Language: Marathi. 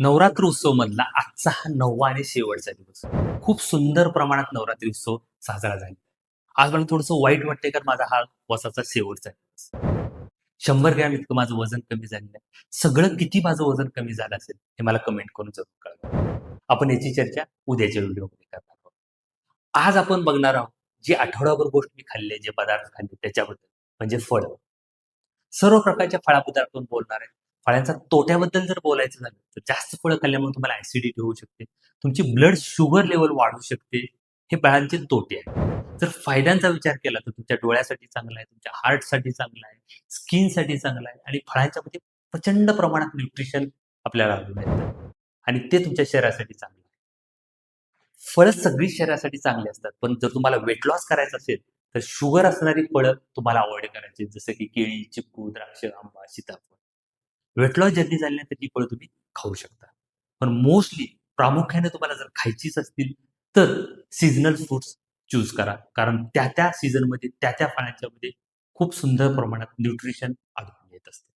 नवरात्र उत्सव मधला आजचा हा 9वा आणि शेवटचा दिवस. खूप सुंदर प्रमाणात नवरात्री उत्सव साजरा झाला. आज मला थोडंसं वाईट वाटतंय कारण माझा हा उपवासाचा शेवटचा दिवस. 100 ग्रॅम इतकं माझं वजन कमी झालेलं आहे. सगळं किती माझं वजन कमी झालं असेल हे मला कमेंट करून जरूर कळवा. आपण याची चर्चा उद्याच्या व्हिडिओमध्ये करणार आहोत. आज आपण बघणार आहोत जी आठवडाभर गोष्ट मी खाल्ली, जे पदार्थ खाल्ले त्याच्याबद्दल म्हणजे फळ. सर्व प्रकारच्या फळाबद्दल बोलणार आहे. फळांच्या तोट्याबद्दल जर बोलायचं झालं, तर जास्त फळं खाल्ल्यामुळे तुम्हाला ॲसिडिटी होऊ शकते. तुमची ब्लड शुगर लेव्हल वाढू शकते. हे फळांचे तोटे आहेत. जर फायद्यांचा विचार केला तर तुमच्या डोळ्यासाठी चांगला आहे, तुमच्या हार्टसाठी चांगला आहे, स्किनसाठी चांगला आहे आणि फळांच्यामध्ये प्रचंड प्रमाणात न्यूट्रिशन आपल्याला मिळतं आणि ते तुमच्या शरीरासाठी चांगलं आहे. फळं सगळी शरीरासाठी चांगली असतात. पण जर तुम्हाला वेट लॉस करायचा असेल, तर शुगर असणारी फळं तुम्हाला अव्हॉइड करायची. जसं की केळी, चिकू, द्राक्ष, आंबा, सीताफळ. वेट लॉस जल्दी झाली नाही तर ती फळं तुम्ही खाऊ शकता. पण मोस्टली प्रामुख्याने तुम्हाला जर खायचीच असतील, तर सीझनल फ्रुट्स चूज करा. कारण त्या-त्या सीझनमध्ये, त्या-त्या फळांच्यामध्ये खूप सुंदर प्रमाणात न्यूट्रिशन आढळून येत असतं.